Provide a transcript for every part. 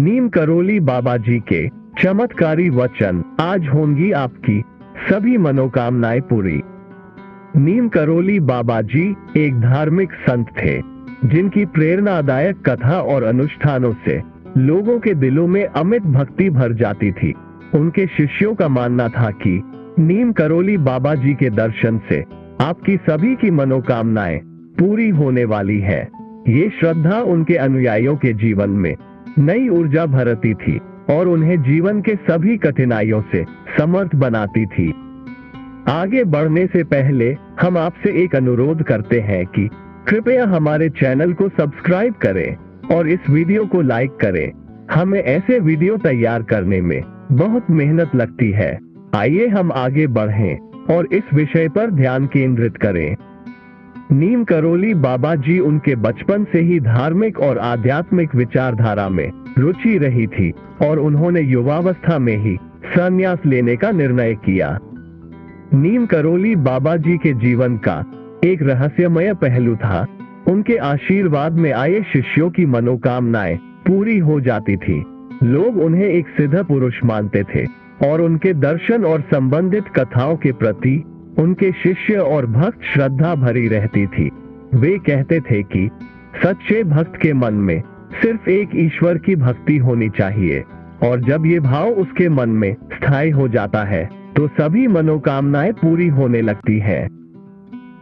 नीम करोली बाबा जी के चमत्कारी वचन, आज होंगी आपकी सभी मनोकामनाएं पूरी। नीम करोली बाबा जी एक धार्मिक संत थे, जिनकी प्रेरणादायक कथा और अनुष्ठानों से लोगों के दिलों में अमित भक्ति भर जाती थी। उनके शिष्यों का मानना था कि नीम करोली बाबा जी के दर्शन से आपकी सभी की मनोकामनाएं पूरी होने वाली है। ये श्रद्धा उनके अनुयायियों के जीवन में नई ऊर्जा भरती थी और उन्हें जीवन के सभी कठिनाइयों से समर्थ बनाती थी। आगे बढ़ने से पहले हम आपसे एक अनुरोध करते हैं कि कृपया हमारे चैनल को सब्सक्राइब करें और इस वीडियो को लाइक करें। हमें ऐसे वीडियो तैयार करने में बहुत मेहनत लगती है। आइए हम आगे बढ़ें और इस विषय पर ध्यान केंद्रित करें। नीम करोली बाबा जी उनके बचपन से ही धार्मिक और आध्यात्मिक विचारधारा में रुचि रही थी और उन्होंने युवावस्था में ही संन्यास लेने का निर्णय किया। नीम करोली बाबा जी के जीवन का एक रहस्यमय पहलू था। उनके आशीर्वाद में आए शिष्यों की मनोकामनाएं पूरी हो जाती थी। लोग उन्हें एक सिद्ध पुरुष मानते थे और उनके दर्शन और संबंधित कथाओं के प्रति उनके शिष्य और भक्त श्रद्धा भरी रहती थी। वे कहते थे कि सच्चे भक्त के मन में सिर्फ एक ईश्वर की भक्ति होनी चाहिए और जब ये भाव उसके मन में स्थायी हो जाता है तो सभी मनोकामनाएं पूरी होने लगती हैं।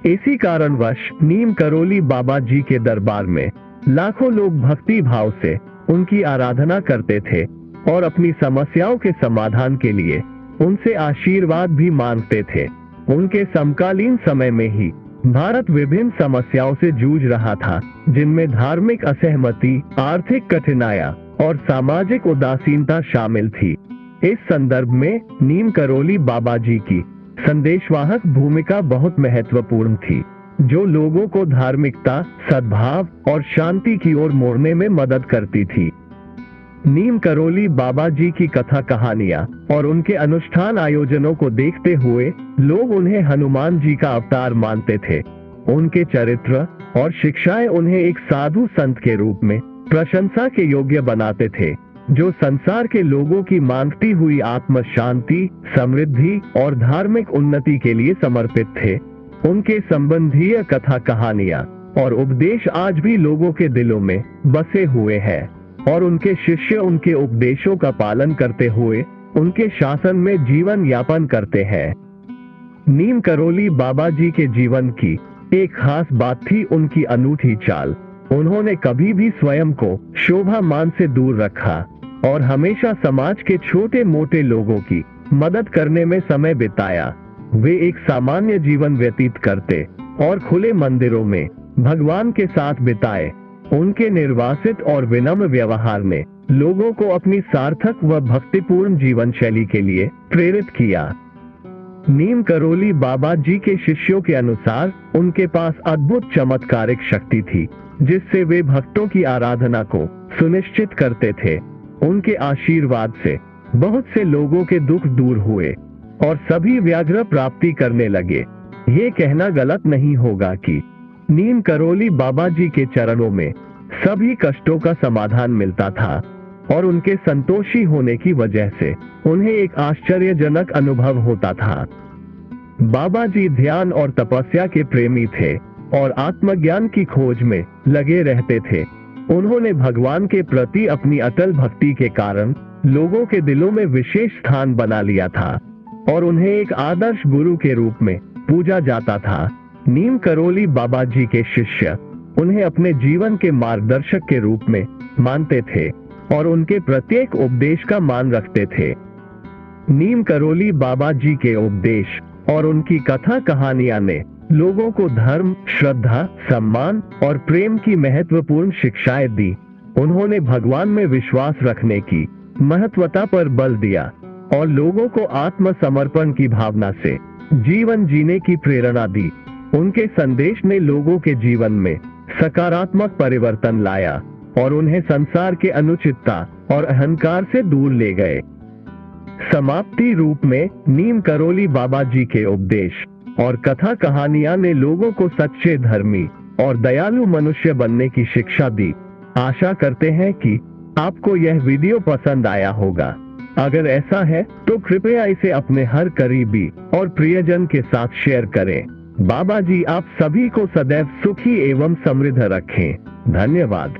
इसी कारणवश नीम करोली बाबा जी के दरबार में लाखों लोग भक्ति भाव से उनकी आराधना करते थे और अपनी समस्याओं के समाधान के लिए उनसे आशीर्वाद भी मांगते थे। उनके समकालीन समय में ही भारत विभिन्न समस्याओं से जूझ रहा था, जिनमें धार्मिक असहमति, आर्थिक कठिनाइयां और सामाजिक उदासीनता शामिल थी। इस संदर्भ में नीम करोली बाबा जी की संदेशवाहक भूमिका बहुत महत्वपूर्ण थी, जो लोगों को धार्मिकता, सद्भाव और शांति की ओर मोड़ने में मदद करती थी। नीम करोली बाबा जी की कथा कहानियां और उनके अनुष्ठान आयोजनों को देखते हुए लोग उन्हें हनुमान जी का अवतार मानते थे। उनके चरित्र और शिक्षाएं उन्हें एक साधु संत के रूप में प्रशंसा के योग्य बनाते थे, जो संसार के लोगों की मांगती हुई आत्म शांति, समृद्धि और धार्मिक उन्नति के लिए समर्पित थे। उनके संबंधीय कथा कहानियां और उपदेश आज भी लोगों के दिलों में बसे हुए हैं और उनके शिष्य उनके उपदेशों का पालन करते हुए उनके शासन में जीवन यापन करते हैं। नीम करोली बाबा जी के जीवन की एक खास बात थी उनकी अनूठी चाल। उन्होंने कभी भी स्वयं को शोभा मान से दूर रखा और हमेशा समाज के छोटे मोटे लोगों की मदद करने में समय बिताया। वे एक सामान्य जीवन व्यतीत करते और खुले मंदिरों में भगवान के साथ बिताए। उनके निर्वासित और विनम्र व्यवहार ने लोगों को अपनी सार्थक व भक्तिपूर्ण जीवन शैली के लिए प्रेरित किया। नीम करोली बाबा जी के शिष्यों के अनुसार उनके पास अद्भुत चमत्कारिक शक्ति थी, जिससे वे भक्तों की आराधना को सुनिश्चित करते थे। उनके आशीर्वाद से बहुत से लोगों के दुख दूर हुए और सभी व्याघ्र प्राप्ति करने लगे। ये कहना गलत नहीं होगा कि नीम करोली बाबा जी के चरणों में सभी कष्टों का समाधान मिलता था और उनके संतोषी होने की वजह से उन्हें एक आश्चर्यजनक अनुभव होता था। बाबा जी ध्यान और तपस्या के प्रेमी थे और आत्मज्ञान की खोज में लगे रहते थे। उन्होंने भगवान के प्रति अपनी अटल भक्ति के कारण लोगों के दिलों में विशेष स्थान बना लिया था और उन्हें एक आदर्श गुरु के रूप में पूजा जाता था। नीम करोली बाबा जी के शिष्य उन्हें अपने जीवन के मार्गदर्शक के रूप में मानते थे और उनके प्रत्येक उपदेश का मान रखते थे। नीम करोली बाबा जी के उपदेश और उनकी कथा कहानियां ने लोगों को धर्म, श्रद्धा, सम्मान और प्रेम की महत्वपूर्ण शिक्षाएं दी। उन्होंने भगवान में विश्वास रखने की महत्वता पर बल दिया और लोगों को आत्मसमर्पण की भावना से जीवन जीने की प्रेरणा दी। उनके संदेश ने लोगों के जीवन में सकारात्मक परिवर्तन लाया और उन्हें संसार के अनुचितता और अहंकार से दूर ले गए। समाप्ति रूप में नीम करोली बाबा जी के उपदेश और कथा कहानियां ने लोगों को सच्चे धर्मी और दयालु मनुष्य बनने की शिक्षा दी। आशा करते हैं कि आपको यह वीडियो पसंद आया होगा। अगर ऐसा है तो कृपया इसे अपने हर करीबी और प्रियजन के साथ शेयर करें। बाबा जी आप सभी को सदैव सुखी एवं समृद्ध रखें। धन्यवाद।